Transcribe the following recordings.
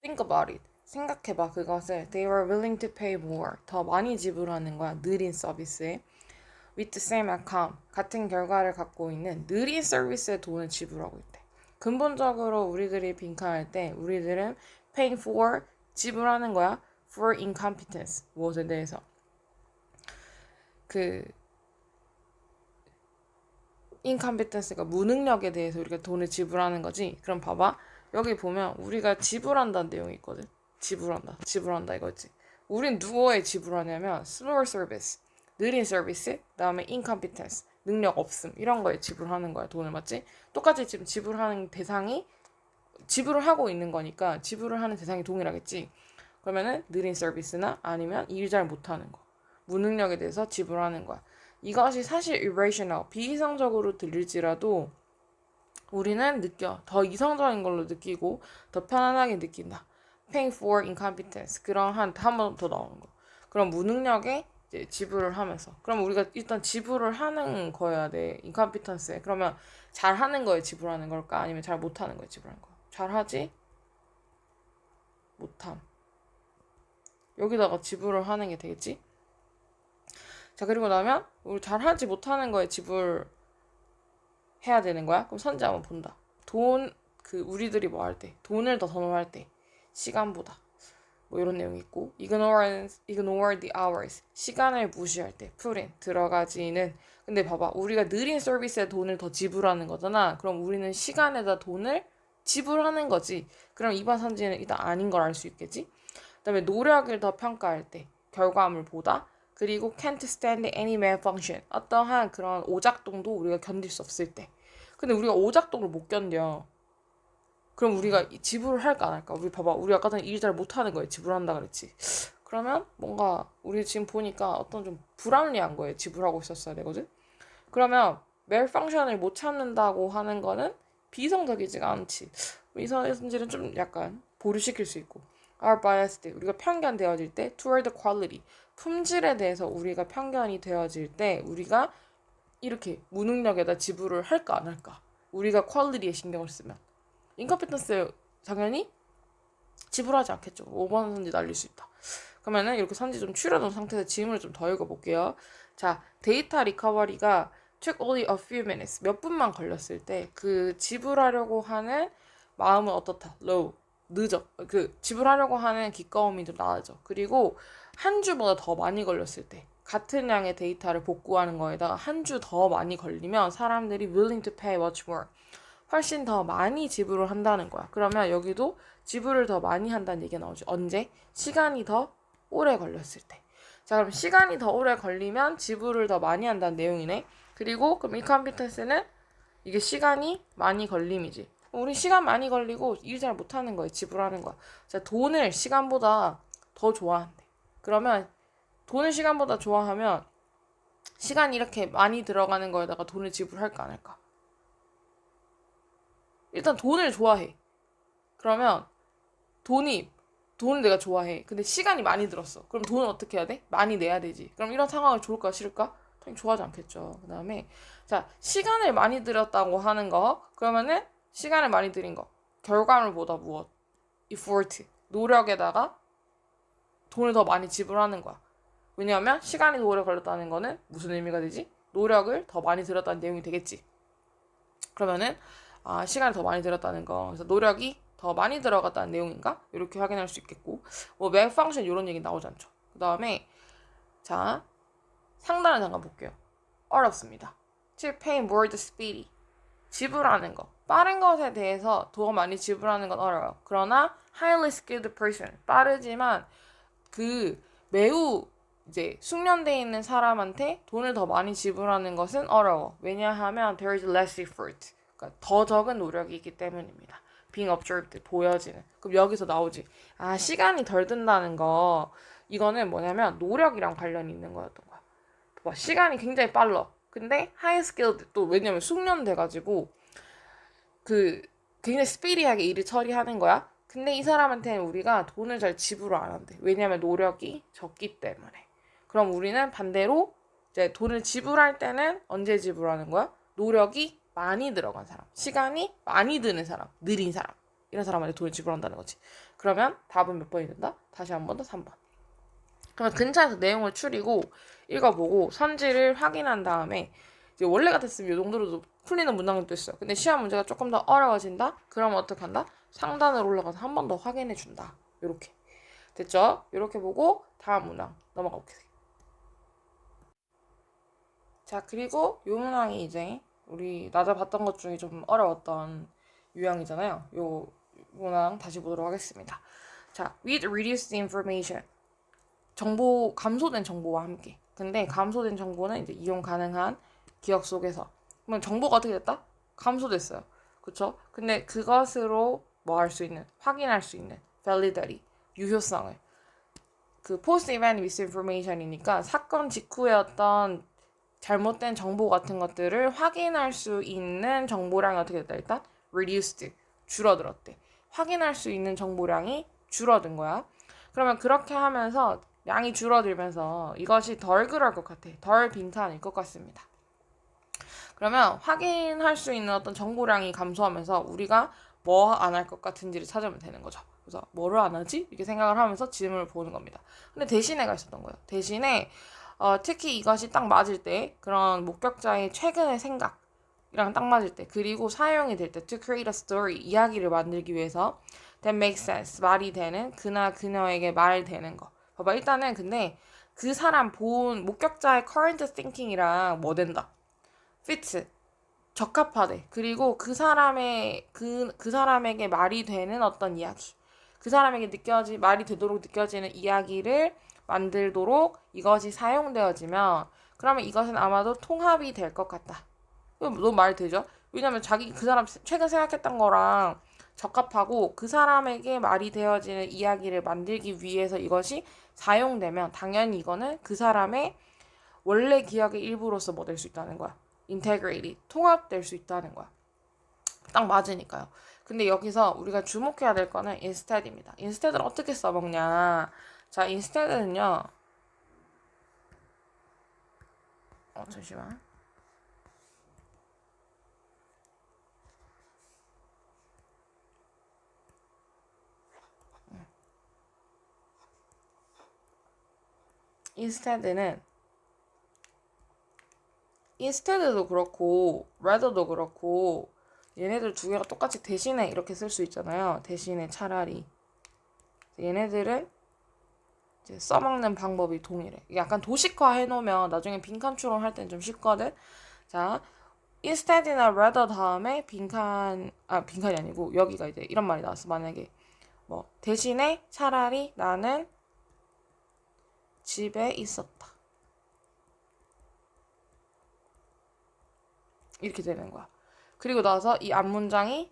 Think about it. 생각해봐 그것을. They were willing to pay more. 더 많이 지불하는 거야. 느린 서비스에. With the same outcome. 같은 결과를 갖고 있는 느린 서비스에 돈을 지불하고 있대. 근본적으로 우리들이 빈칸할 때 우리들은 paying for 지불하는 거야. For incompetence. 무엇에 대해서. 그 incompetence가 무능력에 대해서 우리가 돈을 지불하는 거지. 그럼 봐봐. 여기 보면 우리가 지불한다는 내용이 있거든. 지불한다 이거지. 우린 누구에 지불하냐면 slower service, 느린 서비스, 그다음에 incompetence, 능력 없음 이런 거에 지불하는 거야. 돈을 맞지? 똑같이 지금 지불하는 대상이 지불을 하고 있는 거니까 지불을 하는 대상이 동일하겠지. 그러면은 느린 서비스나 아니면 일 잘 못하는 거, 무능력에 대해서 지불하는 거야. 이것이 사실 irrational, 비이성적으로 들릴지라도 우리는 느껴. 더 이성적인 걸로 느끼고 더 편안하게 느낀다. Paying for incompetence. 그런 한 번 더 나오는 거. 그럼 무능력에 이제 지불을 하면서. 그럼 우리가 일단 지불을 하는 거여야 돼. incompetence에. 그러면 잘하는 거에 지불하는 걸까? 아니면 잘 못하는 거에 지불하는 거? 잘하지? 못함. 여기다가 지불을 하는 게 되겠지? 자, 그리고 나면 우리 잘하지 못하는 거에 지불해야 되는 거야? 그럼 선지 한번 본다. 우리들이 뭐 할 때, 돈을 더 선호할 때, 시간보다. 뭐 이런 내용이 있고, ignore the hours. 시간을 무시할 때, put in, 들어가지는. 근데 봐봐, 우리가 느린 서비스에 돈을 더 지불하는 거잖아. 그럼 우리는 시간에다 돈을 지불하는 거지. 그럼 이번 선지는 일단 아닌 걸 알 수 있겠지? 그 다음에 노력을 더 평가할 때, 결과물보다. 그리고 can't stand any malfunction. 어떠한 그런 오작동도 우리가 견딜 수 없을 때. 근데 우리가 오작동을 못 견뎌. 그럼 우리가 지불을 할까 안 할까? 우리 봐봐. 우리 아까 전에 일 잘 못하는 거에 지불한다 그랬지. 그러면 뭔가 우리 지금 보니까 어떤 좀 불합리한 거에 지불하고 있었어야 되거든? 그러면 malfunction을 못 찾는다고 하는 거는 비이성적이지가 않지. 이 선지는 좀 약간 보류시킬 수 있고. are biased. 우리가 편견되어질 때 toward the quality. 품질에 대해서 우리가 편견이 되어질 때 우리가 이렇게 무능력에다 지불을 할까 안 할까? 우리가 퀄리티에 신경을 쓰면. 인컴피턴스 당연히 지불하지 않겠죠. 5번 선지 날릴 수 있다. 그러면은 이렇게 선지 좀 추려놓은 상태에서 질문을 좀 더 읽어볼게요. 자, 데이터 리커버리가 took only a few minutes. 몇 분만 걸렸을 때 그 지불하려고 하는 마음은 어떻다? low. 늦어. 그 지불하려고 하는 기꺼움이 좀 낮아져. 그리고 한 주보다 더 많이 걸렸을 때 같은 양의 데이터를 복구하는 거에다가 한 주 더 많이 걸리면 사람들이 willing to pay much more. 훨씬 더 많이 지불을 한다는 거야. 그러면 여기도 지불을 더 많이 한다는 얘기가 나오죠. 언제? 시간이 더 오래 걸렸을 때. 자, 그럼 시간이 더 오래 걸리면 지불을 더 많이 한다는 내용이네. 그리고 그럼 incompetence 이게 시간이 많이 걸림이지. 우리 시간 많이 걸리고 일 잘 못하는 거에 지불하는 거야. 자, 돈을 시간보다 더 좋아한대. 그러면 돈을 시간보다 좋아하면 시간이 이렇게 많이 들어가는 거에다가 돈을 지불할까 안 할까? 일단 돈을 좋아해. 그러면 돈을 내가 좋아해. 근데 시간이 많이 들었어. 그럼 돈을 어떻게 해야 돼? 많이 내야 되지. 그럼 이런 상황을 좋을까 싫을까? 당연히 좋아하지 않겠죠. 그 다음에 자, 시간을 많이 들였다고 하는 거. 그러면은 시간을 많이 들인 거. 결과물보다 무엇? effort. 노력에다가 돈을 더 많이 지불하는 거야. 왜냐하면 시간이 더 오래 걸렸다는 거는 무슨 의미가 되지? 노력을 더 많이 들였다는 내용이 되겠지. 그러면은 시간을 더 많이 들였다는 거. 그래서 노력이 더 많이 들어갔다는 내용인가? 이렇게 확인할 수 있겠고. 뭐 malfunction 이런 얘기 나오지 않죠. 그 다음에 자, 상단을 잠깐 볼게요. 어렵습니다. To pay more the speedy. 지불하는 거. 빠른 것에 대해서 더 많이 지불하는 건 어려워요. 그러나 highly skilled person. 빠르지만 매우 이제 숙련되어 있는 사람한테 돈을 더 많이 지불하는 것은 어려워. 왜냐하면 there is less effort. 그러니까 더 적은 노력이 있기 때문입니다. being observed, 보여지는. 그럼 여기서 나오지. 시간이 덜 든다는 거. 이거는 뭐냐면 노력이랑 관련이 있는 거였던 거야. 봐, 시간이 굉장히 빨라. 근데 high skilled 또 왜냐면 숙련돼가지고 굉장히 스피디하게 일을 처리하는 거야. 근데 이 사람한테는 우리가 돈을 잘 지불을 안 한대. 왜냐면 노력이 적기 때문에. 그럼 우리는 반대로 이제 돈을 지불할 때는 언제 지불하는 거야? 노력이 많이 들어간 사람, 시간이 많이 드는 사람, 느린 사람. 이런 사람한테 돈을 지불한다는 거지. 그러면 답은 몇 번이 된다? 다시 한 번 더 3번. 그러면 근처에서 내용을 추리고 읽어보고 선지를 확인한 다음에 이제 원래 같았으면 이 정도로도 풀리는 문장도 있어요. 근데 시험 문제가 조금 더 어려워진다? 그러면 어떻게 한다? 상단으로 올라가서 한 번 더 확인해 준다. 요렇게. 됐죠? 요렇게 보고 다음 문항 넘어가 볼게요. 자, 그리고 요 문항이 이제 우리 낮에 봤던 것 중에 좀 어려웠던 유형이잖아요. 요 문항 다시 보도록 하겠습니다. 자, with reduced information. 정보, 감소된 정보와 함께. 근데 감소된 정보는 이제 이용 가능한 기억 속에서. 그러면 정보가 어떻게 됐다? 감소됐어요. 그쵸? 근데 그것으로 뭐 할 수 있는, 확인할 수 있는 validity, 유효성을. 그 post-event misinformation이니까 사건 직후에 어떤 잘못된 정보 같은 것들을 확인할 수 있는 정보량이 어떻게 됐다? 일단 reduced, 줄어들었대. 확인할 수 있는 정보량이 줄어든 거야. 그러면 그렇게 하면서 양이 줄어들면서 이것이 덜 그럴 것 같아. 덜 빈칸일 것 같습니다. 그러면 확인할 수 있는 어떤 정보량이 감소하면서 우리가 뭐 안 할 것 같은지를 찾으면 되는 거죠. 그래서 뭐를 안 하지? 이렇게 생각을 하면서 질문을 보는 겁니다. 근데 대신에가 있었던 거예요. 대신에 특히 이것이 딱 맞을 때 그런 목격자의 최근의 생각이랑 딱 맞을 때 그리고 사용이 될 때 to create a story 이야기를 만들기 위해서 that makes sense 말이 되는 그나 그녀에게 말되는 거. 봐봐 일단은 근데 그 사람 본 목격자의 current thinking이랑 뭐 된다. fits 적합하대. 그리고 그 사람의 그 사람에게 말이 되는 어떤 이야기. 그 사람에게 말이 되도록 느껴지는 이야기를 만들도록 이것이 사용되어지면 그러면 이것은 아마도 통합이 될 것 같다. 너무 말이 되죠? 왜냐면 그 사람 최근 생각했던 거랑 적합하고 그 사람에게 말이 되어지는 이야기를 만들기 위해서 이것이 사용되면 당연히 이거는 그 사람의 원래 기억의 일부로서 뭐 될 수 있다는 거야. integrate, 통합될 수 있다는 거야. 딱 맞으니까요. 근데 여기서 우리가 주목해야 될 거는 instead입니다. instead를 어떻게 써먹냐. 자, instead는요. 잠시만. instead도 그렇고 rather도 그렇고 얘네들 두 개가 똑같이 대신에 이렇게 쓸 수 있잖아요. 대신에 차라리 얘네들을 이제 써먹는 방법이 동일해. 약간 도식화 해놓으면 나중에 빈칸 추론할 땐 좀 쉽거든. 자, instead이나 rather 다음에 빈칸이 아니고 여기가 이제 이런 말이 나왔어. 만약에 뭐 대신에 차라리 나는 집에 있었다. 이렇게 되는 거야. 그리고 나서 이 앞문장이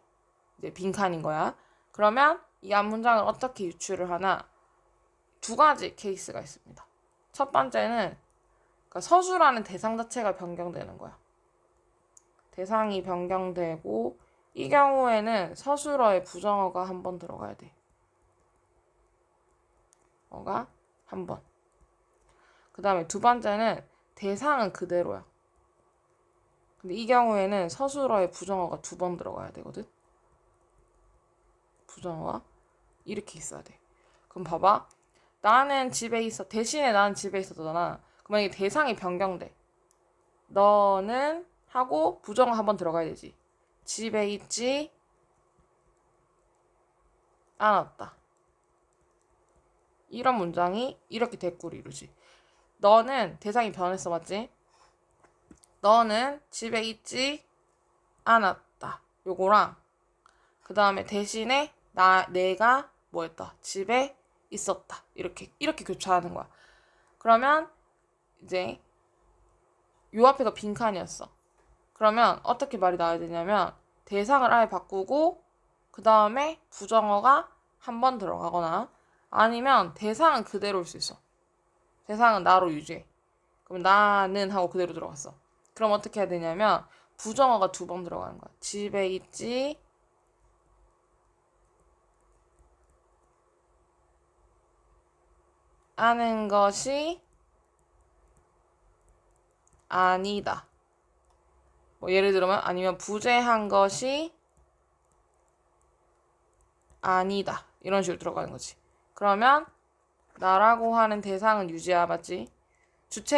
이제 빈칸인 거야. 그러면 이 앞문장을 어떻게 유추를 하나? 두 가지 케이스가 있습니다. 첫 번째는 그러니까 서술하는 대상 자체가 변경되는 거야. 대상이 변경되고 이 경우에는 서술어에 부정어가 한 번 들어가야 돼. 어가 한 번. 그 다음에 두 번째는 대상은 그대로야. 근데 이 경우에는 서술어에 부정어가 두 번 들어가야 되거든. 부정어가 이렇게 있어야 돼. 그럼 봐봐. 대신에 나는 집에 있었잖아. 그럼 만약에 대상이 변경돼. 너는 하고 부정어 한 번 들어가야 되지. 집에 있지 않았다. 이런 문장이 이렇게 대꾸를 이루지. 너는 대상이 변했어, 맞지? 너는 집에 있지 않았다. 요거랑 그 다음에 대신에 내가 뭐였다? 집에 있었다. 이렇게 교차하는 거야. 그러면 이제 요 앞에가 빈칸이었어. 그러면 어떻게 말이 나와야 되냐면 대상을 아예 바꾸고 그 다음에 부정어가 한 번 들어가거나 아니면 대상은 그대로일 수 있어. 대상은 나로 유지해. 그럼 나는 하고 그대로 들어갔어. 그럼 어떻게 해야 되냐면 부정어가 두 번 들어가는 거야. 집에 있지 않은 것이 아니다. 뭐 예를 들면 아니면 부재한 것이 아니다. 이런 식으로 들어가는 거지. 그러면 나라고 하는 대상은 유지야, 맞지?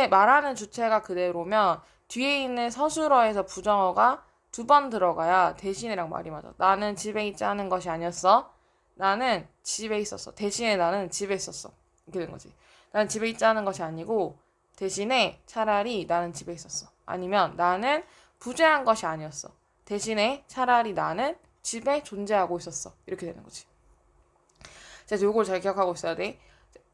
말하는 주체가 그대로면 뒤에 있는 서술어에서 부정어가 2번 들어가야 대신에랑 말이 맞아. 나는 집에 있지 않은 것이 아니었어. 나는 집에 있었어. 대신에 나는 집에 있었어. 이렇게 된 거지. 나는 집에 있지 않은 것이 아니고 대신에 차라리 나는 집에 있었어. 아니면 나는 부재한 것이 아니었어. 대신에 차라리 나는 집에 존재하고 있었어. 이렇게 되는 거지. 그래서 요걸 잘 기억하고 있어야 돼.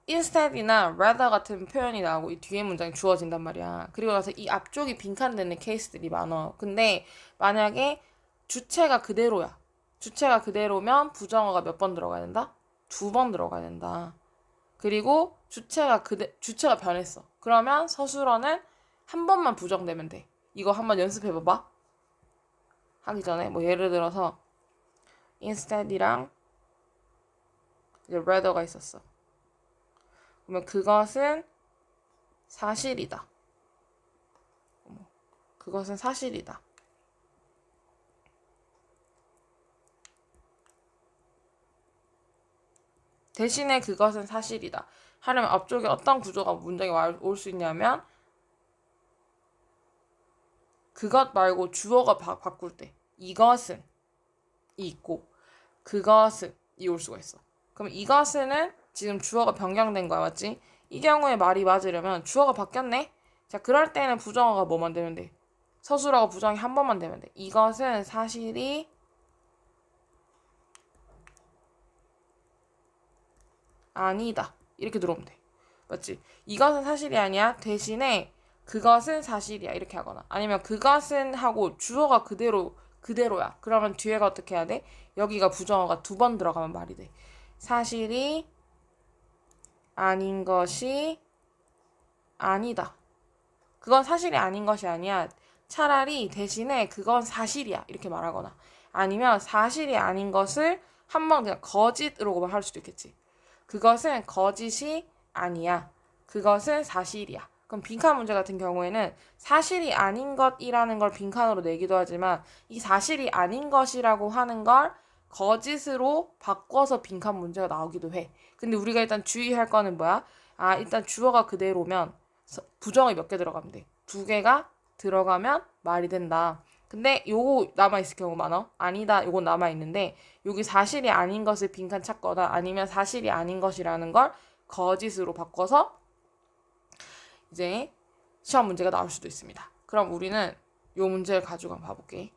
instead이나 rather 같은 표현이 나오고 이 뒤에 문장이 주어진단 말이야. 그리고 나서 이 앞쪽이 빈칸되는 케이스들이 많아. 근데 만약에 주체가 그대로야. 주체가 그대로면 부정어가 몇 번 들어가야 된다? 2번 들어가야 된다. 그리고 주체가 변했어. 그러면 서술어는 한 번만 부정되면 돼. 이거 한번 연습해봐봐. 하기 전에 뭐 예를 들어서 instead이랑 이제 rather가 있었어. 그러면 그것은 사실이다. 그것은 사실이다. 대신에 그것은 사실이다. 하려면 앞쪽에 어떤 구조가 문장이 올 수 있냐면 그것 말고 주어가 바꿀 때 이것은 이 있고 그것은 이 올 수가 있어. 그럼 이것은 지금 주어가 변경된 거야, 맞지? 이 경우에 말이 맞으려면 주어가 바뀌었네? 자, 그럴 때는 부정어가 뭐만 되면 돼? 서술어가 부정이 한 번만 되면 돼. 이것은 사실이 아니다. 이렇게 들어오면 돼. 맞지? 이것은 사실이 아니야. 대신에 그것은 사실이야. 이렇게 하거나. 아니면 그것은 하고 주어가 그대로야. 그러면 뒤에가 어떻게 해야 돼? 여기가 부정어가 2번 들어가면 말이 돼. 사실이 아닌 것이 아니다. 그건 사실이 아닌 것이 아니야. 차라리 대신에 그건 사실이야. 이렇게 말하거나. 아니면 사실이 아닌 것을 한번 그냥 거짓으로 할 수도 있겠지. 그것은 거짓이 아니야. 그것은 사실이야. 그럼 빈칸 문제 같은 경우에는 사실이 아닌 것이라는 걸 빈칸으로 내기도 하지만 이 사실이 아닌 것이라고 하는 걸 거짓으로 바꿔서 빈칸 문제가 나오기도 해. 근데 우리가 일단 주의할 거는 뭐야? 일단 주어가 그대로면 부정이 몇 개 들어가면 돼. 2개가 들어가면 말이 된다. 근데 요거 남아있을 경우 많아. 아니다, 요건 남아있는데 여기 사실이 아닌 것을 빈칸 찾거나 아니면 사실이 아닌 것이라는 걸 거짓으로 바꿔서 이제 시험 문제가 나올 수도 있습니다. 그럼 우리는 요 문제를 가지고 한번 봐볼게.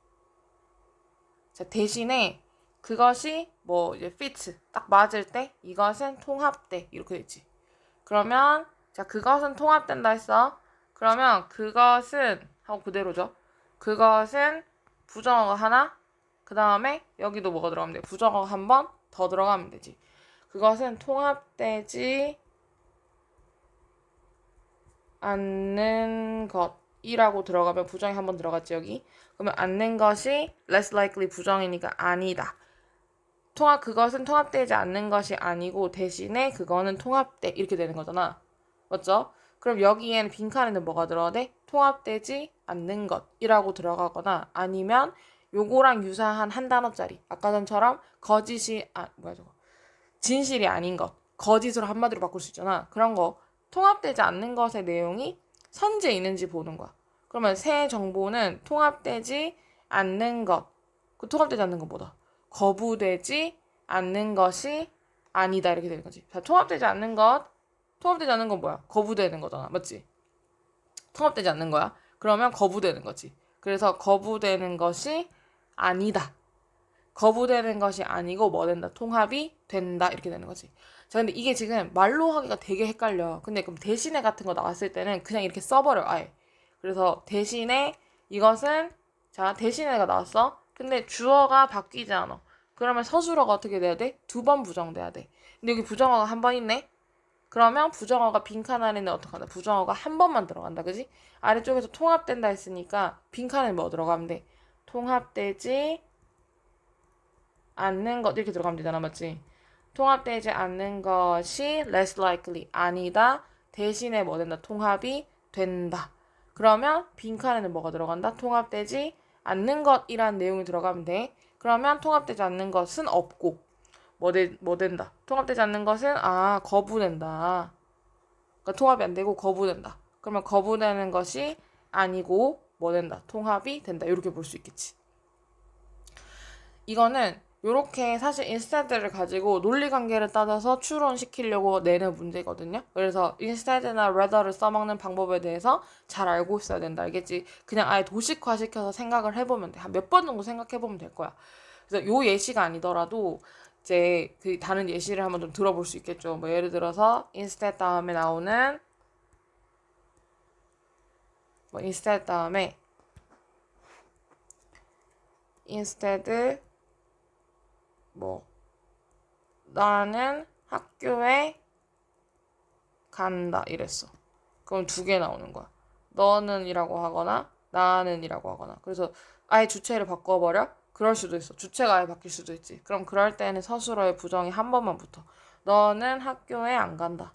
자, 대신에 그것이 뭐 이제 fits 딱 맞을 때 이것은 통합돼 이렇게 되지. 그러면 자, 그것은 통합된다 했어. 그러면 그것은 하고 그대로죠. 그것은 부정어가 하나, 그 다음에 여기도 뭐가 들어가면 돼? 부정어가 한 번 더 들어가면 되지. 그것은 통합되지 않는 것이라고 들어가면 부정이 한 번 들어갔지, 여기. 그러면 않는 것이 less likely 부정이니까 아니다. 그것은 통합되지 않는 것이 아니고 대신에 그거는 통합돼 이렇게 되는 거잖아. 맞죠? 그럼 여기에는 빈칸에는 뭐가 들어가야 돼? 통합되지 않는 것이라고 들어가거나 아니면 요거랑 유사한 한 단어짜리 아까 전처럼 진실이 아닌 것 거짓으로 한마디로 바꿀 수 있잖아. 그런 거 통합되지 않는 것의 내용이 선지에 있는지 보는 거야. 그러면 새 정보는 통합되지 않는 것. 그 통합되지 않는 건 뭐다? 거부되지 않는 것이 아니다 이렇게 되는 거지. 자, 통합되지 않는 건 뭐야? 거부되는 거잖아. 맞지? 통합되지 않는 거야. 그러면 거부되는 거지. 그래서 거부되는 것이 아니다. 거부되는 것이 아니고 뭐 된다? 통합이 된다. 이렇게 되는 거지. 자, 근데 이게 지금 말로 하기가 되게 헷갈려. 근데 그럼 대신에 같은 거 나왔을 때는 그냥 이렇게 써버려, 아예. 그래서 대신에 대신에가 나왔어. 근데 주어가 바뀌지 않아. 그러면 서술어가 어떻게 돼야 돼? 2번 부정돼야 돼. 근데 여기 부정어가 한 번 있네? 그러면 부정어가 빈칸 안에는 어떻게 한다? 부정어가 한 번만 들어간다, 그지? 아래쪽에서 통합된다 했으니까 빈칸에 뭐 들어가면 돼? 통합되지 않는 것 이렇게 들어가면 되잖아, 맞지? 통합되지 않는 것이 less likely 아니다. 대신에 뭐 된다? 통합이 된다. 그러면 빈칸에는 뭐가 들어간다? 통합되지 않는 것이란 내용이 들어가면 돼. 그러면 통합되지 않는 것은 없고 뭐 된다. 통합되지 않는 것은 거부된다. 그러니까 통합이 안 되고 거부된다. 그러면 거부되는 것이 아니고 뭐 된다. 통합이 된다. 이렇게 볼 수 있겠지. 이거는 요렇게 사실 instead를 가지고 논리관계를 따져서 추론시키려고 내는 문제거든요. 그래서 instead나 rather를 써먹는 방법에 대해서 잘 알고 있어야 된다. 알겠지? 그냥 아예 도식화시켜서 생각을 해보면 돼. 한 몇 번 정도 생각해보면 될 거야. 그래서 요 예시가 아니더라도 이제 그 다른 예시를 한번 좀 들어볼 수 있겠죠. 뭐 예를 들어서 instead 다음에 나오는 instead 다음에 instead 나는 학교에 간다 이랬어. 그럼 두 개 나오는 거야. 너는 이라고 하거나 나는 이라고 하거나. 그래서 아예 주체를 바꿔버려? 그럴 수도 있어. 주체가 아예 바뀔 수도 있지. 그럼 그럴 때는 서술어의 부정이 한 번만 붙어. 너는 학교에 안 간다.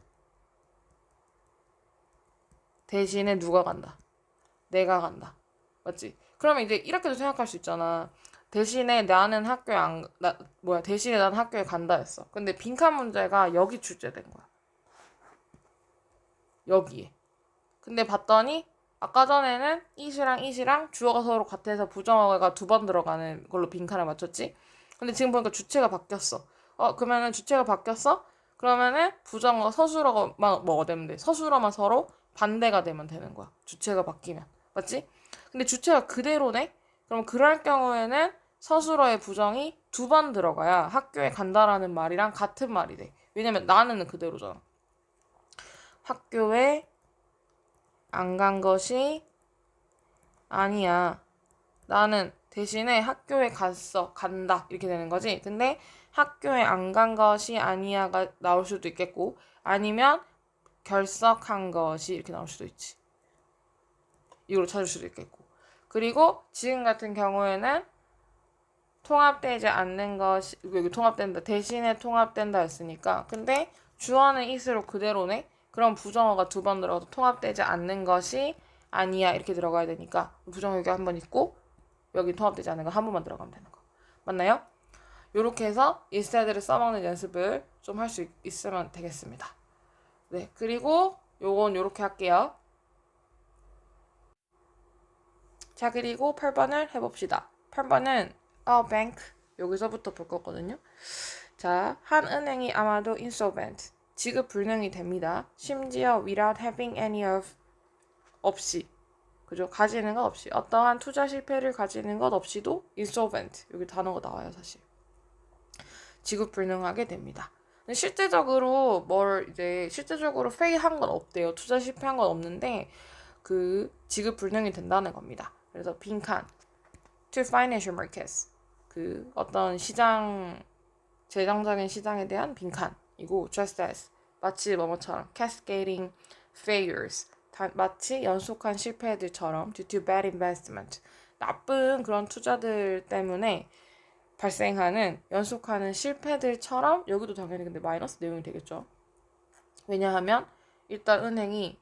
대신에 누가 간다? 내가 간다. 맞지? 그러면 이제 이렇게도 생각할 수 있잖아. 대신에 나는 학교에 대신에 난 학교에 간다 했어. 근데 빈칸 문제가 여기 출제된 거야. 여기에. 근데 봤더니 아까 전에는 it이랑 주어가 서로 같아서 부정어가 두 번 들어가는 걸로 빈칸을 맞췄지. 근데 지금 보니까 주체가 바뀌었어. 그러면은 주체가 바뀌었어? 그러면은 부정어 서술어만 뭐가 되면 돼. 서술어만 서로 반대가 되면 되는 거야. 주체가 바뀌면. 맞지? 근데 주체가 그대로네? 그럼 그럴 경우에는 서술어의 부정이 두 번 들어가야 학교에 간다라는 말이랑 같은 말이 돼. 왜냐면 나는 그대로잖아. 학교에 안 간 것이 아니야. 나는 대신에 학교에 간다. 이렇게 되는 거지. 근데 학교에 안 간 것이 아니야가 나올 수도 있겠고, 아니면 결석한 것이 이렇게 나올 수도 있지. 이걸로 찾을 수도 있겠고. 그리고 지금 같은 경우에는 통합되지 않는 것이, 여기 통합된다. 대신에 통합된다 했으니까. 근데 주어는 is로 그대로네? 그럼 부정어가 두 번 들어가도 통합되지 않는 것이 아니야. 이렇게 들어가야 되니까. 부정어 여기 한 번 있고, 여기 통합되지 않는 거 한 번만 들어가면 되는 거. 맞나요? 이렇게 해서 instead를 써먹는 연습을 좀 할 수 있으면 되겠습니다. 네, 그리고 요건 요렇게 할게요. 자, 그리고 8번을 해봅시다. 8번은 bank 여기서부터 볼 거거든요. 자, 한 은행이 아마도 insolvent 지급 불능이 됩니다. 심지어 without having any of 없이 그죠? 가지는 것 없이 어떠한 투자 실패를 가지는 것 없이도 insolvent 여기 단어가 나와요 사실. 지급 불능하게 됩니다. 실제적으로 실제적으로 fail한 건 없대요. 투자 실패한 건 없는데 그 지급 불능이 된다는 겁니다. 그래서 빈칸 to financial markets 그 어떤 시장 재정적인 시장에 대한 빈칸이고 just as 마치 뭐뭐처럼 cascading failures 마치 연속한 실패들처럼 due to bad investment 나쁜 그런 투자들 때문에 발생하는 연속하는 실패들처럼 여기도 당연히 근데 마이너스 내용이 되겠죠. 왜냐하면 일단 은행이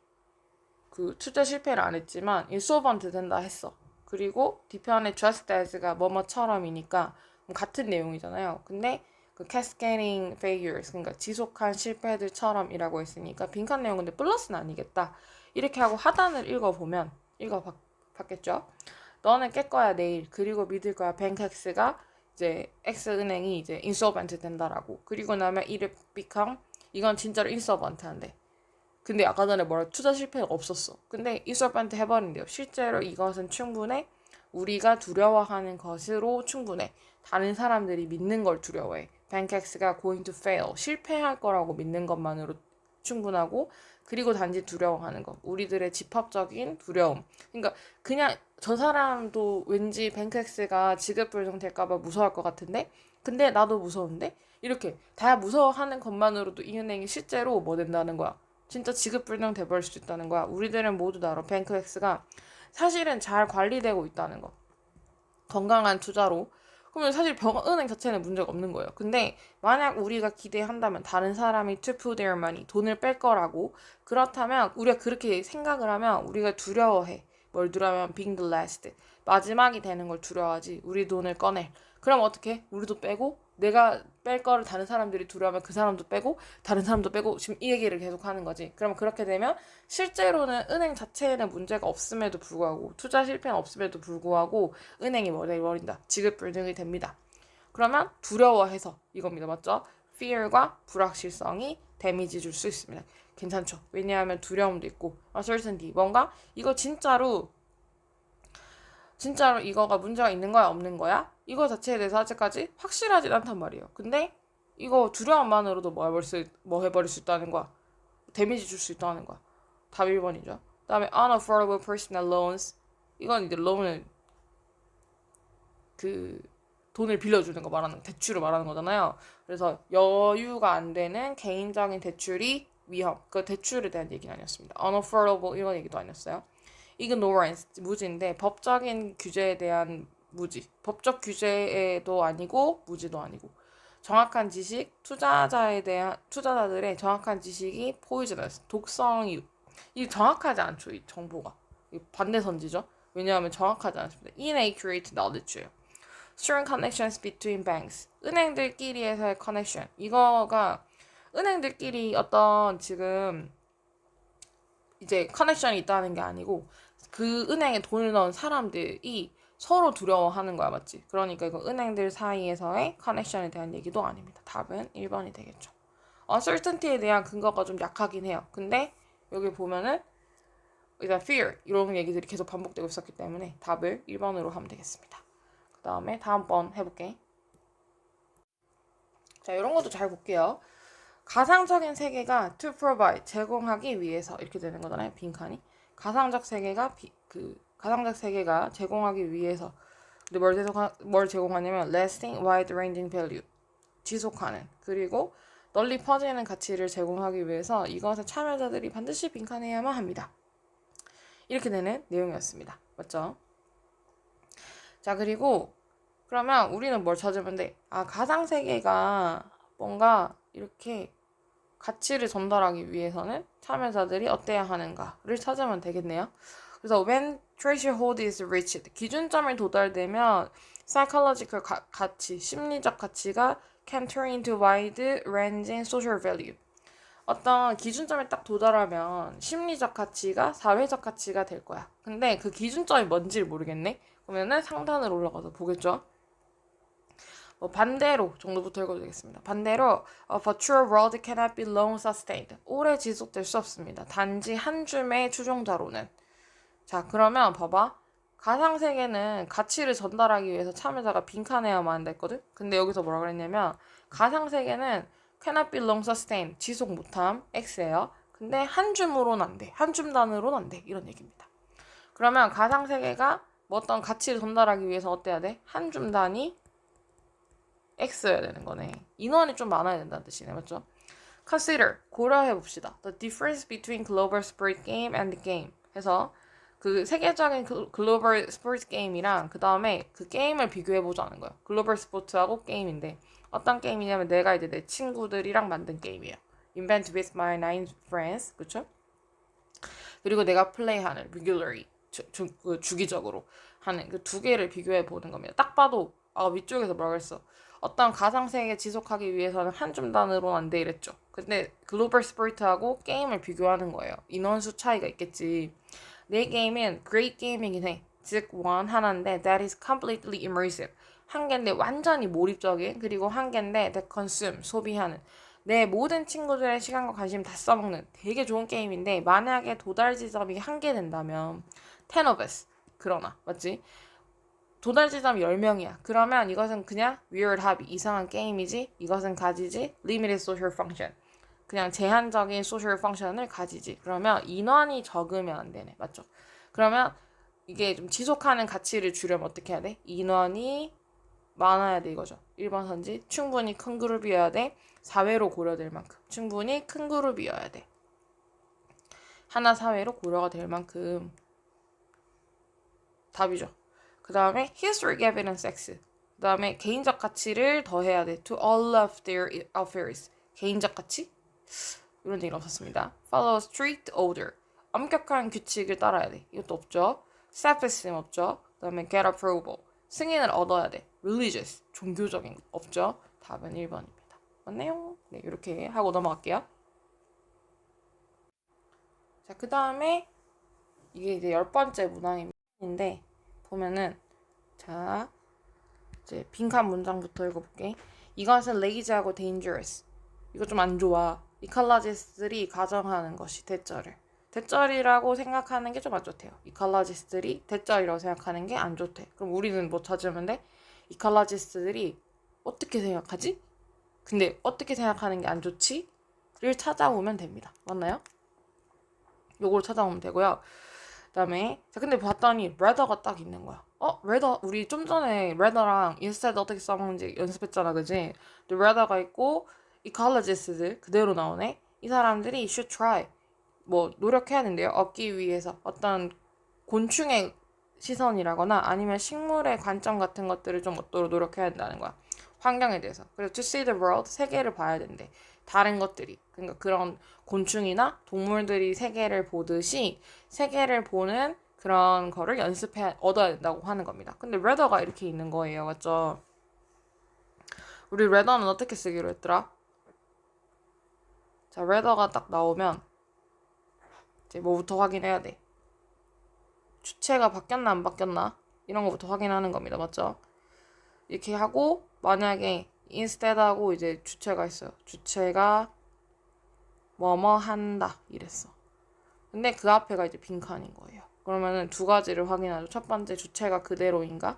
그 투자 실패를 안 했지만 insolvent 된다 했어. 그리고 뒤편에 just as가 뭐뭐처럼이니까 같은 내용이잖아요. 근데 그 cascading failures 그러니까 지속한 실패들처럼이라고 했으니까 빈칸 내용 근데 플러스는 아니겠다. 이렇게 하고 하단을 읽어봤겠죠. 너는 깰 거야 내일. 그리고 믿을 거야 뱅크X가 이제 X은행이 이제 insolvent 된다라고. 그리고 나면 it become 이건 진짜로 insolvent한데. 근데 아까 전에 투자 실패가 없었어. 근데 insolvent 해버린대요. 실제로 이것은 충분해. 우리가 두려워하는 것으로 충분해. 다른 사람들이 믿는 걸 두려워해. 뱅크X가 going to fail. 실패할 거라고 믿는 것만으로 충분하고 그리고 단지 두려워하는 것. 우리들의 집합적인 두려움. 그러니까 그냥 저 사람도 왠지 뱅크X가 지급불능 될까봐 무서워할 것 같은데 근데 나도 무서운데 이렇게 다 무서워하는 것만으로도 이 은행이 실제로 뭐 된다는 거야. 진짜 지급불능 돼버릴 수 있다는 거야. 우리들은 모두 다 알아. 뱅크X가 사실은 잘 관리되고 있다는 거. 건강한 투자로. 그러면 사실 은행 자체는 문제가 없는 거예요. 근데 만약 우리가 기대한다면 다른 사람이 to put their money, 돈을 뺄 거라고 그렇다면 우리가 그렇게 생각을 하면 우리가 두려워해. 뭘 두려워하면 being the last. 마지막이 되는 걸 두려워하지. 우리 돈을 꺼내. 그럼 어떻게? 우리도 빼고 내가 뺄 거를 다른 사람들이 두려워하면 그 사람도 빼고 다른 사람도 빼고 지금 이 얘기를 계속 하는 거지. 그러면 그렇게 되면 실제로는 은행 자체에는 문제가 없음에도 불구하고 투자 실패는 없음에도 불구하고 은행이 뭐 돼버린다. 지급불능이 됩니다. 그러면 두려워해서 이겁니다. 맞죠? fear과 불확실성이 데미지 줄 수 있습니다. 괜찮죠? 왜냐하면 두려움도 있고 uncertainty 뭔가 이거 진짜로 이거가 문제가 있는 거야 없는 거야? 이거 자체에 대해서 아직까지 확실하진 않단 말이에요. 근데 이거 두려움만으로도 뭐 해버릴 수 있다는 거야. 데미지 줄 수 있다는 거야. 답 1번이죠. 그 다음에 unaffordable personal loans. 이건 이제 loan은 그 돈을 빌려주는 거 말하는 거, 대출을 말하는 거잖아요. 그래서 여유가 안 되는 개인적인 대출이 위험. 그 대출에 대한 얘기는 아니었습니다. unaffordable 이런 얘기도 아니었어요. ignorance 무지인데 법적인 규제에 대한 무지. 법적 규제도 아니고 무지도 아니고 정확한 지식, 투자자들의 정확한 지식이 포이즈너스, 독성이 이 정확하지 않죠. 이 정보가 반대선지죠. 왜냐하면 정확하지 않습니다. inaccurate knowledge예요. Strong connections between banks. 은행들끼리에서의 connection. 이거가 은행들끼리 어떤 지금 이제 커넥션이 있다는 게 아니고 그 은행에 돈을 넣은 사람들이 서로 두려워하는 거야, 맞지? 그러니까 이거 은행들 사이에서의 커넥션에 대한 얘기도 아닙니다. 답은 1번이 되겠죠. uncertainty에 대한 근거가 좀 약하긴 해요. 근데 여기 보면은 일단 fear 이런 얘기들이 계속 반복되고 있었기 때문에 답을 1번으로 하면 되겠습니다. 그 다음에 다음 번 해볼게. 자, 이런 것도 잘 볼게요. 가상적인 세계가 to provide 제공하기 위해서 이렇게 되는 거잖아요. 빈칸이 가상적 세계가 제공하기 위해서 근데 뭘 제공하냐면 lasting wide-ranging value 지속하는 그리고 널리 퍼지는 가치를 제공하기 위해서 이것의 참여자들이 반드시 빈칸해야만 합니다. 이렇게 되는 내용이었습니다. 맞죠? 자 그리고 그러면 우리는 뭘 찾으면 돼? 아 가상 세계가 뭔가 이렇게 가치를 전달하기 위해서는 참여자들이 어때야 하는가를 찾으면 되겠네요. 그래서 when threshold is reached 기준점이 도달되면 psychological 가치, 심리적 가치가 can turn into wide-ranging social value. 어떤 기준점에 딱 도달하면 심리적 가치가 사회적 가치가 될 거야. 근데 그 기준점이 뭔지를 모르겠네. 그러면은 상단으로 올라가서 보겠죠. 반대로 정도부터 읽어드리겠습니다. 반대로 A virtual world cannot be long sustained. 오래 지속될 수 없습니다. 단지 한 줌의 추종자로는. 자 그러면 봐봐. 가상세계는 가치를 전달하기 위해서 참여자가 빈칸해야만 한다 했거든? 근데 여기서 뭐라 그랬냐면 가상세계는 cannot be long sustained. 지속 못함. X예요. 근데 한 줌으로는 안 돼. 한 줌 단으로는 안 돼. 이런 얘기입니다. 그러면 가상세계가 뭐 어떤 가치를 전달하기 위해서 어때야 돼? 한 줌 단위 X여야 되는 거네. 인원이 좀 많아야 된다는 뜻이네. 맞죠? Consider, 고려해봅시다. The difference between global sport game and the game. 해서 그 세계적인 글로벌 스포츠 게임이랑 그 다음에 그 게임을 비교해보자는 거예요. 글로벌 스포츠하고 게임인데 어떤 게임이냐면 내가 이제 내 친구들이랑 만든 게임이에요. Invent with my 9 friends. 그쵸? 그리고 내가 플레이하는 regularly 주기적으로 하는 그 두 개를 비교해 보는 겁니다. 딱 봐도 위쪽에서 뭐라고 했어? 어떤 가상세계 지속하기 위해서는 한 줌 단으로는 안 돼 이랬죠. 근데 글로벌 스포츠하고 게임을 비교하는 거예요. 인원수 차이가 있겠지. 내 게임은 great 게임이긴 해. 즉 하나인데 that is completely immersive. 한 개인데 완전히 몰입적인 그리고 한 개인데 that consume 소비하는 내 모든 친구들의 시간과 관심 다 써먹는 되게 좋은 게임인데 만약에 도달 지점이 한 개 된다면 10 of us 그러나 맞지? 도달 지점이 10명이야. 그러면 이것은 그냥 weird hobby 이상한 게임이지 이것은 가지지 limited social function 그냥 제한적인 소셜 펑션을 가지지. 그러면 인원이 적으면 안 되네. 맞죠? 그러면 이게 좀 지속하는 가치를 주려면 어떻게 해야 돼? 인원이 많아야 돼 이거죠. 1번 선지 충분히 큰 그룹이어야 돼. 사회로 고려될 만큼 충분히 큰 그룹이어야 돼. 하나 사회로 고려가 될 만큼 답이죠. 그 다음에 historic evidence X 그 다음에 개인적 가치를 더해야 돼. To all of their affairs 개인적 가치? 이런 얘기가 없었습니다. Follow strict order 엄격한 규칙을 따라야 돼. 이것도 없죠. Self-esteem 없죠. 그 다음에 get approval 승인을 얻어야 돼. Religious 종교적인 거 없죠. 답은 1번입니다. 맞네요. 네, 이렇게 하고 넘어갈게요. 자, 그 다음에 이게 이제 10번째 문항인데 보면은 자, 이제 빈칸 문장부터 읽어볼게. 이것은 lazy하고 dangerous. 이거 좀 안 좋아. 이컬러지스트들이 가정하는 것이 대절을. 대절이라고 생각하는 게 좀 안 좋대요. 이컬러지스트들이 대절이라고 생각하는 게 안 좋대. 그럼 우리는 뭐 찾으면 돼? 이컬러지스트들이 어떻게 생각하지? 근데 어떻게 생각하는 게 안 좋지? 를 찾아오면 됩니다. 맞나요? 요걸 찾아오면 되고요. 그다음에 자 근데 봤더니 rather가 딱 있는 거야. rather 우리 좀 전에 rather랑 instead 어떻게 써먹는지 연습했잖아, 그지? 근데 rather가 있고 ecologists들 그대로 나오네. 이 사람들이 should try 뭐 노력해야 된대요. 얻기 위해서 어떤 곤충의 시선이라거나 아니면 식물의 관점 같은 것들을 좀 얻도록 노력해야 된다는 거야. 환경에 대해서. 그래서 to see the world 세계를 봐야 된대. 다른 것들이 그러니까 그런 곤충이나 동물들이 세계를 보듯이 세계를 보는 그런 거를 연습해 얻어야 된다고 하는 겁니다. 근데 rather가 이렇게 있는 거예요, 맞죠? 우리 rather는 어떻게 쓰기로 했더라? 자, rather가 딱 나오면 이제 뭐부터 확인해야 돼? 주체가 바뀌었나 안 바뀌었나? 이런 거부터 확인하는 겁니다, 맞죠? 이렇게 하고 만약에 instead 하고 이제 주체가 있어요. 주체가 뭐뭐 한다 이랬어. 근데 그 앞에가 이제 빈칸인 거예요. 그러면은 두 가지를 확인하죠. 첫 번째 주체가 그대로인가?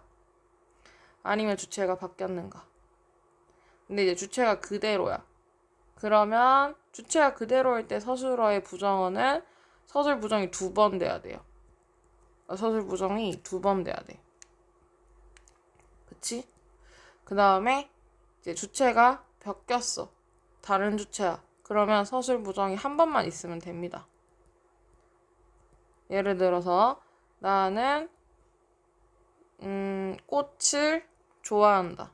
아니면 주체가 바뀌었는가? 근데 이제 주체가 그대로야. 그러면 주체가 그대로일 때 서술어의 부정어는 서술 부정이 2번 돼야 돼요. 서술 부정이 2번 돼야 돼. 그치? 그 다음에 이제 주체가 바뀌었어. 다른 주체야. 그러면 서술 부정이 한 번만 있으면 됩니다. 예를 들어서 나는 꽃을 좋아한다.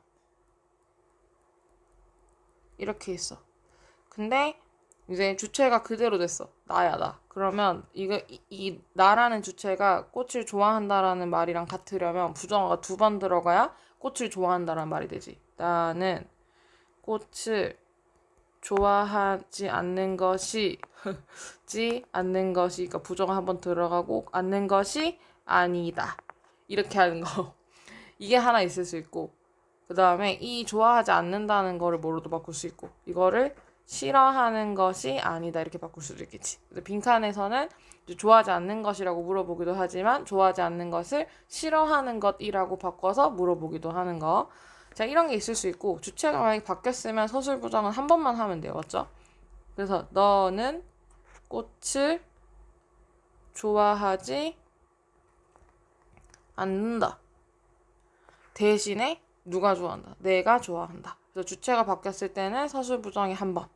이렇게 있어. 근데 이제 주체가 그대로 됐어. 나야 나. 그러면 이 나라는 주체가 꽃을 좋아한다라는 말이랑 같으려면 부정어가 2번 들어가야 꽃을 좋아한다라는 말이 되지. 나는 꽃을 좋아하지 않는 것이 그러니까 부정어 한 번 들어가고 않는 것이 아니다. 이렇게 하는 거. 이게 하나 있을 수 있고 그 다음에 이 좋아하지 않는다는 거를 뭐로도 바꿀 수 있고 이거를 싫어하는 것이 아니다 이렇게 바꿀 수도 있겠지. 빈칸에서는 좋아하지 않는 것이라고 물어보기도 하지만 좋아하지 않는 것을 싫어하는 것이라고 바꿔서 물어보기도 하는 거. 자, 이런 게 있을 수 있고 주체가 만약에 바뀌었으면 서술 부정은 한 번만 하면 돼요. 맞죠? 그래서 너는 꽃을 좋아하지 않는다. 대신에 누가 좋아한다? 내가 좋아한다. 그래서 주체가 바뀌었을 때는 서술 부정이 한 번.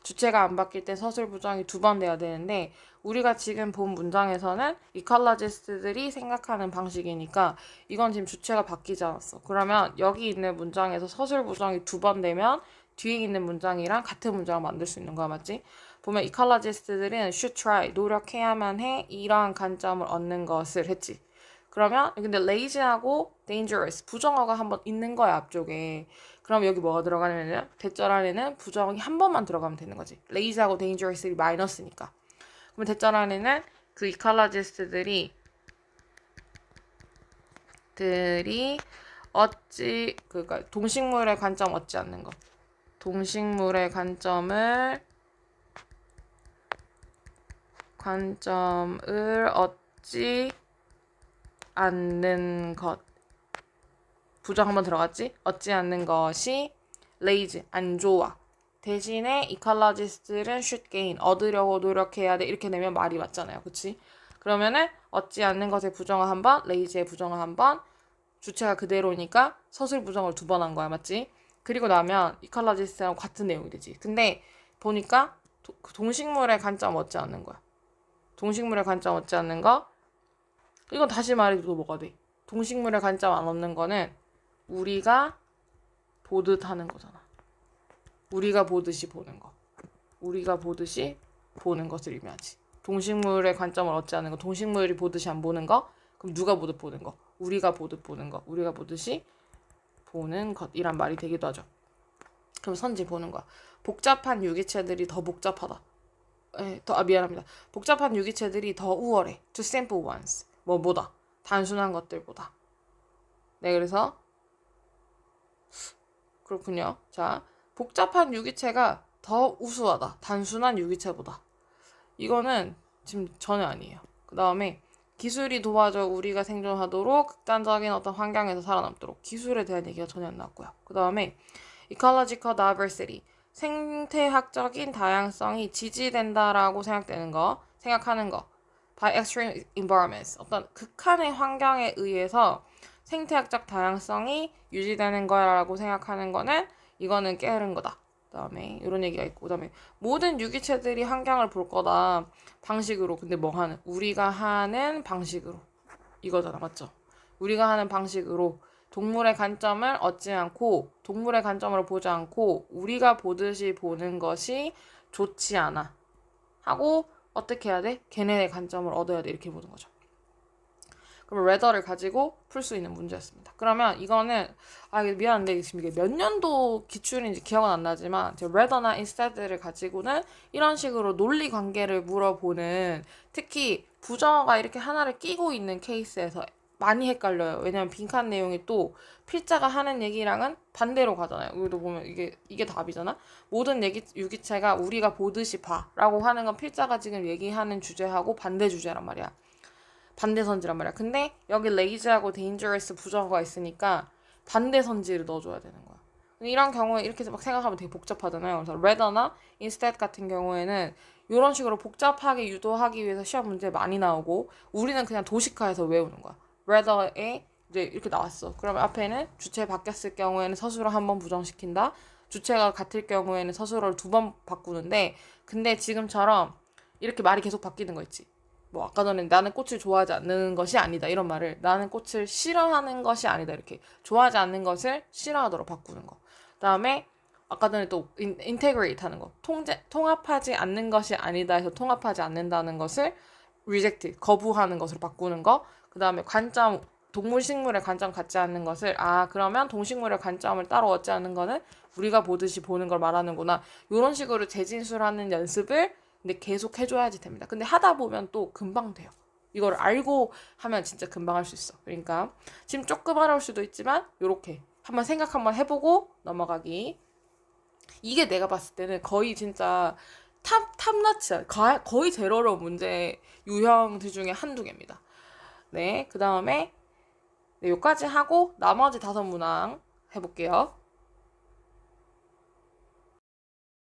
주체가 안 바뀔 때 서술 부정이 2번 돼야 되는데 우리가 지금 본 문장에서는 이컬러지스트들이 생각하는 방식이니까 이건 지금 주체가 바뀌지 않았어. 그러면 여기 있는 문장에서 서술 부정이 2번 되면 뒤에 있는 문장이랑 같은 문장을 만들 수 있는 거야, 맞지? 보면 이컬러지스트들은 should try, 노력해야만 해, 이러한 관점을 얻는 것을 했지. 그러면 근데 lazy하고 dangerous 부정어가 한번 있는 거야 앞쪽에. 그럼 여기 뭐가 들어가냐면 대절 안에는 부정이 한 번만 들어가면 되는 거지. lazy하고 dangerous이 마이너스니까. 그러면 대절 안에는 그 이컬러지스트들이 그러니까 동식물의 관점 얻지 않는 것. 동식물의 관점을 얻지 않는 것. 부정 한번 들어갔지? 얻지 않는 것이 lazy, 안 좋아. 대신에 ecologist들은 should gain, 얻으려고 노력해야 돼. 이렇게 내면 말이 맞잖아요. 그치? 그러면은 얻지 않는 것의 부정어 한 번, lazy의 부정어 한 번, 주체가 그대로니까 서술 부정을 2번 한 거야. 맞지? 그리고 나면 ecologist랑 같은 내용이 되지. 근데 보니까 동식물의 관점 얻지 않는 거야. 동식물의 관점 얻지 않는 거. 이건 다시 말해도 뭐가 돼? 동식물의 관점 안 얻는 거는 우리가 보듯 하는 거잖아. 우리가 보듯이 보는 거. 우리가 보듯이 보는 것을 의미하지. 동식물의 관점을 얻지 않는 거. 동식물이 보듯이 안 보는 거. 그럼 누가 보듯 보는 거? 우리가 보듯 보는 거. 우리가 보듯이 보는 것이란 말이 되기도 하죠. 그럼 선지 보는 거야. 복잡한 유기체들이 더 복잡하다. 미안합니다. 복잡한 유기체들이 더 우월해. To simple ones. 뭐보다? 단순한 것들보다. 네, 그래서 그렇군요. 자, 복잡한 유기체가 더 우수하다. 단순한 유기체보다. 이거는 지금 전혀 아니에요. 그 다음에 기술이 도와줘 우리가 생존하도록 극단적인 어떤 환경에서 살아남도록. 기술에 대한 얘기가 전혀 안 나왔고요. 그 다음에 ecological diversity. 생태학적인 다양성이 지지된다라고 생각하는 거. by extreme environments. 어떤 극한의 환경에 의해서 생태학적 다양성이 유지되는 거라고 생각하는 거는 이거는 게으른 거다. 그다음에 이런 얘기가 있고, 그다음에 모든 유기체들이 환경을 볼 거다. 방식으로. 근데 뭐 하는? 우리가 하는 방식으로. 이거잖아, 맞죠? 우리가 하는 방식으로 동물의 관점을 얻지 않고 동물의 관점으로 보지 않고 우리가 보듯이 보는 것이 좋지 않아. 하고 어떻게 해야 돼? 걔네의 관점을 얻어야 돼. 이렇게 보는 거죠. 그럼 레더를 가지고 풀 수 있는 문제였습니다. 그러면 이거는 미안한데 지금 이게 몇 년도 기출인지 기억은 안 나지만 레더나 instead를 가지고는 이런 식으로 논리 관계를 물어보는, 특히 부정어가 이렇게 하나를 끼고 있는 케이스에서 많이 헷갈려요. 왜냐면 빈칸 내용이 또 필자가 하는 얘기랑은 반대로 가잖아요. 여기도 보면 이게 답이잖아. 모든 유기체가 우리가 보듯이 봐라고 하는 건 필자가 지금 얘기하는 주제하고 반대 주제란 말이야. 반대 선지란 말이야. 근데 여기 lazy하고 dangerous 부정어가 있으니까 반대 선지를 넣어줘야 되는 거야. 이런 경우에 이렇게 막 생각하면 되게 복잡하잖아요. 그래서 rather나 instead 같은 경우에는 이런 식으로 복잡하게 유도하기 위해서 시험 문제 많이 나오고, 우리는 그냥 도식화해서 외우는 거야. rather에 이제 이렇게 나왔어. 그러면 앞에는 주체 바뀌었을 경우에는 서술어 한 번 부정시킨다. 주체가 같을 경우에는 서술어를 2번 바꾸는데, 근데 지금처럼 이렇게 말이 계속 바뀌는 거 있지. 뭐 아까 전에 나는 꽃을 좋아하지 않는 것이 아니다 이런 말을 나는 꽃을 싫어하는 것이 아니다 이렇게 좋아하지 않는 것을 싫어하도록 바꾸는 거. 그다음에 아까 전에 또 integrate 하는 거. 통합하지 않는 것이 아니다 해서 통합하지 않는다는 것을 reject, 거부하는 것으로 바꾸는 거. 그다음에 관점, 동물 식물의 관점 갖지 않는 것을 그러면 동식물의 관점을 따로 얻지 않는 거는 우리가 보듯이 보는 걸 말하는구나. 이런 식으로 재진술하는 연습을 근데 계속 해줘야지 됩니다. 근데 하다 보면 또 금방 돼요. 이걸 알고 하면 진짜 금방 할 수 있어. 그러니까 지금 조금 어려울 수도 있지만 이렇게 한번 생각 한번 해보고 넘어가기. 이게 내가 봤을 때는 거의 진짜 탑나치야. 거의 제일 어려운 문제 유형들 중에 한두 개입니다. 네, 그 다음에 여기까지 하고 나머지 5문항 해볼게요.